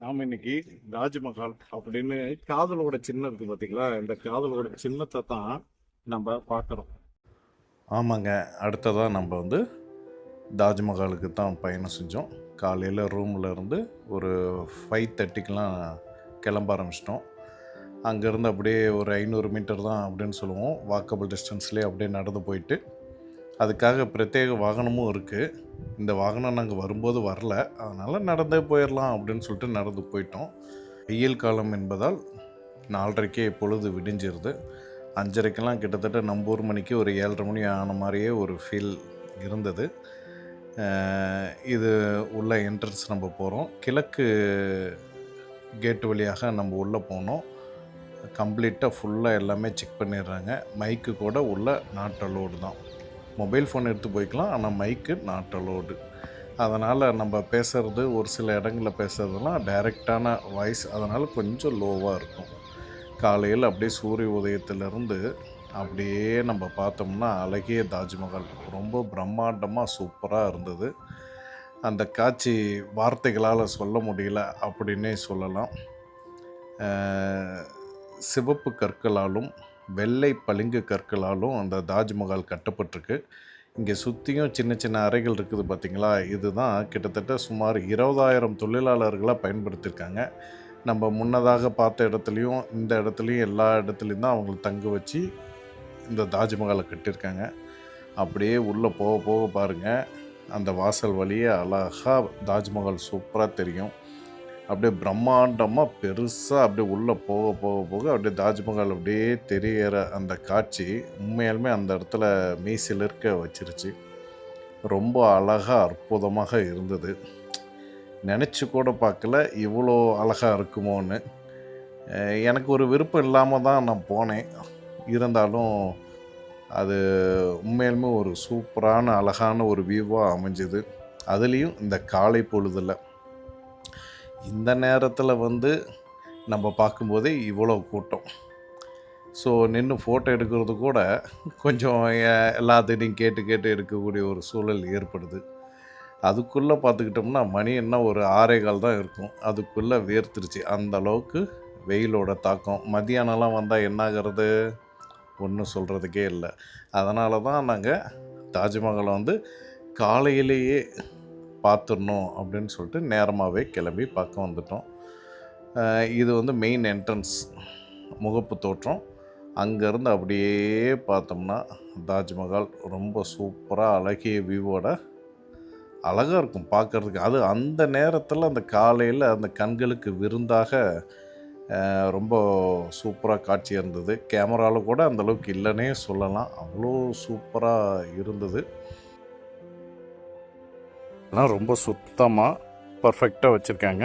நாம இன்னைக்கு தாஜ்மஹால் அப்படின்னு காதலோட சின்னம் இருக்கு பார்த்தீங்களா? இந்த காதலோட சின்னத்தை தான் நம்ம பார்க்குறோம். ஆமாங்க. அடுத்ததாக நம்ம தாஜ்மஹாலுக்கு தான் பயணம் செஞ்சோம். காலையில் ரூமில் இருந்து ஒரு 5:30க்கெலாம் கிளம்ப ஆரம்பிச்சிட்டோம். அங்கேருந்து அப்படியே ஒரு 500 மீட்டர் தான் அப்படின்னு சொல்லுவோம். வாக்கபிள் டிஸ்டன்ஸ்லேயே அப்படியே நடந்து போயிட்டு, அதுக்காக பிரத்யேக வாகனமும் இருக்குது. இந்த வாகனம் நாங்கள் வரும்போது வரல, அதனால் நடந்தே போயிடலாம் அப்படின்னு சொல்லிட்டு நடந்து போயிட்டோம். வெயில் காலம் என்பதால் 4:30க்கே பொழுது விடிஞ்சிருது. 5:30க்கெல்லாம் கிட்டத்தட்ட நம்ம ஊர் மணிக்கு ஒரு 7:30 மணி ஆன மாதிரியே ஒரு ஃபீல் இருந்தது. இது உள்ள என்ட்ரன்ஸ் நம்ம போகிறோம். கிழக்கு கேட்டு வழியாக நம்ம உள்ளே போனோம். கம்ப்ளீட்டாக ஃபுல்லாக எல்லாமே செக் பண்ணிடுறாங்க. மைக்கு கூட உள்ள நாட் அலோடு தான். மொபைல் ஃபோன் எடுத்து போய்க்கலாம், ஆனால் மைக்கு நாட் அலோடு. அதனால் நம்ம பேசுகிறது ஒரு சில இடங்களில் பேசுகிறதுலாம் டைரெக்டான வாய்ஸ், அதனால் கொஞ்சம் லோவாக இருக்கும். காலையில் அப்படியே சூரிய உதயத்திலிருந்து அப்படியே நம்ம பார்த்தோம்னா அழகிய தாஜ்மஹால் ரொம்ப பிரம்மாண்டமாக சூப்பராக இருந்தது. அந்த காட்சி வார்த்தைகளால் சொல்ல முடியல அப்படின்னே சொல்லலாம். சிவப்பு கற்களாலும் வெள்ளை பளிங்கு கற்களாலும் அந்த தாஜ்மஹால் கட்டப்பட்டிருக்கு. இங்கே சுற்றியும் சின்ன சின்ன அறைகள் இருக்குது பார்த்திங்களா? இதுதான் கிட்டத்தட்ட சுமார் 20,000 தொழிலாளர்களாக பயன்படுத்தியிருக்காங்க. நம்ம முன்னதாக பார்த்த இடத்துலையும் இந்த இடத்துலையும் எல்லா இடத்துலையும் தான் அவங்களை தங்க வச்சு இந்த தாஜ்மஹாலை கட்டியிருக்காங்க. அப்படியே உள்ளே போக போக பாருங்கள், அந்த வாசல் வழியே அழகாக தாஜ்மஹால் சூப்பராக தெரியும். அப்படியே பிரம்மாண்டமாக பெருசாக அப்படியே உள்ளே போக போக போக அப்படியே தாஜ்மஹால் அப்படியே தெரிகிற அந்த காட்சி உண்மையாலுமே அந்த இடத்துல மெய்சிலிர்க்க வச்சிருச்சு. ரொம்ப அழகாக அற்புதமாக இருந்தது. நினச்சி கூட பார்க்கல இவ்வளோ அழகாக இருக்குமோன்னு. எனக்கு ஒரு விருப்பம் இல்லாமல் தான் நான் போனேன். இருந்தாலும் அது உண்மையிலுமே ஒரு சூப்பரான அழகான ஒரு வியூவாக அமைஞ்சுது. அதுலேயும் இந்த காலை பொழுதில் இந்த நேரத்தில் நம்ம பார்க்கும்போதே இவ்வளோ கூட்டம். ஸோ நின்று ஃபோட்டோ எடுக்கிறது கூட கொஞ்சம் எல்லாத்திட்டையும் கேட்டு கேட்டு எடுக்கக்கூடிய ஒரு சூழல் ஏற்படுது. அதுக்குள்ளே பார்த்துக்கிட்டோம்னா மணி என்ன ஒரு 6:15 தான் இருக்கும். அதுக்குள்ளே வேர்த்துருச்சு. அந்த அளவுக்கு வெயிலோட தாக்கம். மதியானம்லாம் வந்தால் என்ன ஆகிறது ஒன்றும் சொல்கிறதுக்கே இல்லை. அதனால தான் நாங்கள் தாஜ்மஹாலை காலையிலேயே பார்த்துடணும் அப்படின்னு சொல்லிட்டு நேரமாகவே கிளம்பி பார்க்க வந்துட்டோம். இது மெயின் என்ட்ரன்ஸ், முகப்பு தோற்றம். அங்கேருந்து அப்படியே பார்த்தோம்னா தாஜ்மஹால் ரொம்ப சூப்பராக அழகிய வியூவோட அழகாக இருக்கும் பார்க்குறதுக்கு. அது அந்த நேரத்தில் அந்த காலையில் அந்த கண்களுக்கு விருந்தாக ரொம்ப சூப்பராக காட்சியாக இருந்தது. கேமராவில் கூட அந்தளவுக்கு இல்லைன்னே சொல்லலாம், அவ்வளோ சூப்பராக இருந்தது. ஆனால் ரொம்ப சுத்தமாக பர்ஃபெக்டாக வச்சுருக்காங்க.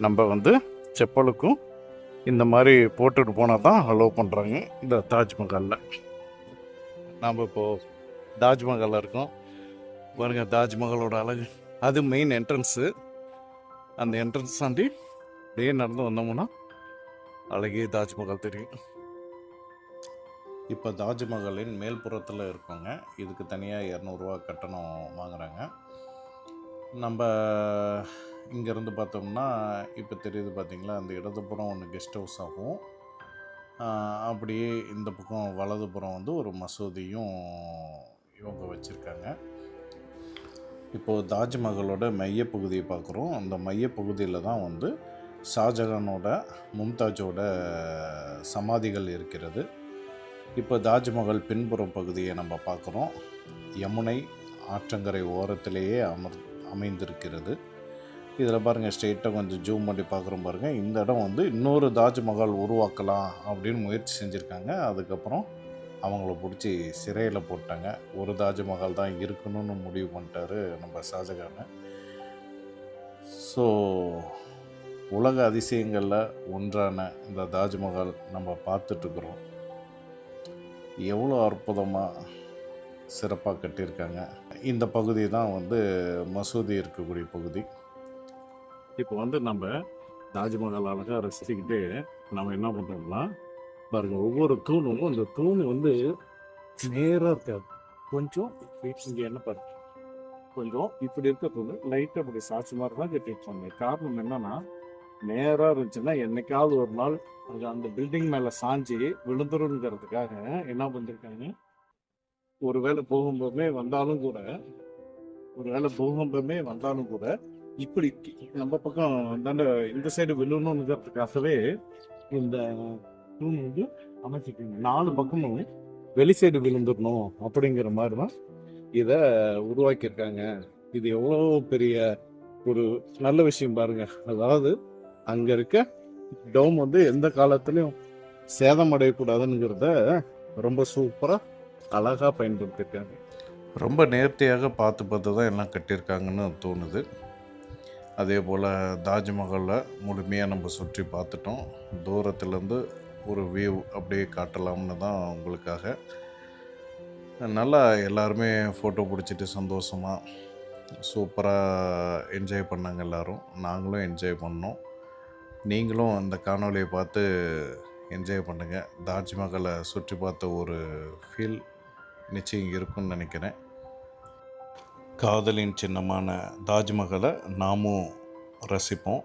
நம்ம செப்பலுக்கும் இந்த மாதிரி போட்டுட்டு போனால் தான் அலோவ் பண்ணுறாங்க இந்த தாஜ்மஹாலில். நம்ம இப்போது தாஜ்மஹாலில் இருக்கோம் பாருங்க, தாஜ்மஹாலோட அழகு. அது மெயின் என்ட்ரன்ஸு. அந்த என்ட்ரன்ஸ் தாண்டி அப்படியே நடந்து வந்தோம்னா அழகிய தாஜ்மஹால் தெரியும். இப்போ தாஜ்மஹாலின் மேல்புறத்தில் இருக்கோங்க. இதுக்கு தனியாக 200 கட்டணம் வாங்குகிறாங்க. நம்ம இங்கேருந்து பார்த்தோம்னா இப்போ தெரியுது பார்த்திங்களா, அந்த இடதுபுறம் ஒன்று கெஸ்ட் ஹவுஸ் ஆகும். அப்படியே இந்த பக்கம் வலதுபுறம் ஒரு மசூதியும் இவங்க வச்சுருக்காங்க. இப்போது தாஜ்மஹாலோட மையப்பகுதியை பார்க்குறோம். அந்த மையப்பகுதியில் தான் ஷாஜகானோட மும்தாஜோட சமாதிகள் இருக்கிறது. இப்போ தாஜ்மஹால் பின்புறம் பகுதியை நம்ம பார்க்குறோம். யமுனை ஆற்றங்கரை ஓரத்திலேயே அமைந்திருக்கிறது. இதில் பாருங்கள், ஸ்ட்ரெயிட்டாக கொஞ்சம் ஜூம் பண்ணி பார்க்குறோம் பாருங்கள். இந்த இடம் இன்னொரு தாஜ்மஹால் உருவாக்கலாம் அப்படின்னு முயற்சி செஞ்சுருக்காங்க. அதுக்கப்புறம் அவங்கள பிடிச்சி சிறையில் போட்டாங்க. ஒரு தாஜ்மஹால் தான் இருக்கணும்னு முடிவு பண்ணிட்டாரு நம்ம ஷாஜகான். ஸோ உலக அதிசயங்களில் ஒன்றான இந்த தாஜ்மஹால் நம்ம பார்த்துட்ருக்குறோம். எவ்வளோ அற்புதமாக சிறப்பாக கட்டியிருக்காங்க. இந்த பகுதி தான் மசூதி இருக்கக்கூடிய பகுதி. இப்போ நம்ம தாஜ்மஹால் அழகாக ரசிச்சுக்கிட்டு நம்ம என்ன பண்ணுறோம்னா பாருங்க, ஒவ்வொரு தூணும் அந்த தூண் நேராக இருக்காது. கொஞ்சம் இங்கே என்ன பாருங்க, கொஞ்சம் இப்படி இருக்க தூண் லைட்டாக அப்படி சாட்சி மாதிரி தான் கட்டிருப்பாங்க. காரணம் என்னன்னா, நேராக இருந்துச்சுன்னா என்னைக்காவது ஒரு நாள் அது அந்த பில்டிங் மேலே சாஞ்சி விழுந்துருங்கிறதுக்காக என்ன பண்ணிருக்காங்க, ஒருவேளை பூகம்பமே வந்தாலும் கூட இப்படி நம்ம பக்கம் தாண்ட இந்த சைடு விழணுங்கிறதுக்காகவே இந்த தூண் வந்து அமைச்சிருக்காங்க. 4 பக்கமும் வெளி சைடு விழுந்துடணும் அப்படிங்கிற மாதிரி தான் இதை உருவாக்கியிருக்காங்க. இது எவ்வளோ பெரிய ஒரு நல்ல விஷயம் பாருங்க. அதாவது அங்க இருக்க டோம் வந்து எந்த காலத்துலயும் சேதமடையக்கூடாதுங்கிறத ரொம்ப சூப்பரா அழகா பயன்படுத்தியிருக்காங்க. ரொம்ப நேர்த்தியாக பார்த்து பார்த்து தான் எல்லாம் கட்டியிருக்காங்கன்னு தோணுது. அதே போல் தாஜ்மஹாலை முழுமையாக நம்ம சுற்றி பார்த்துட்டோம். தூரத்துலேருந்து ஒரு வியூ அப்படியே காட்டலாம்னு தான் உங்களுக்காக. நல்லா எல்லாருமே ஃபோட்டோ பிடிச்சிட்டு சந்தோஷமாக சூப்பராக என்ஜாய் பண்ணாங்க எல்லோரும். நாங்களும் என்ஜாய் பண்ணோம். நீங்களும் அந்த காணொளியை பார்த்து என்ஜாய் பண்ணுங்கள். தாஜ்மஹாலை சுற்றி பார்த்த ஒரு ஃபீல் நிச்சயம் இருக்குன்னு நினைக்கிறேன். காதலின் சின்னமான தாஜ்மஹாலை நாமும் ரசிப்போம்.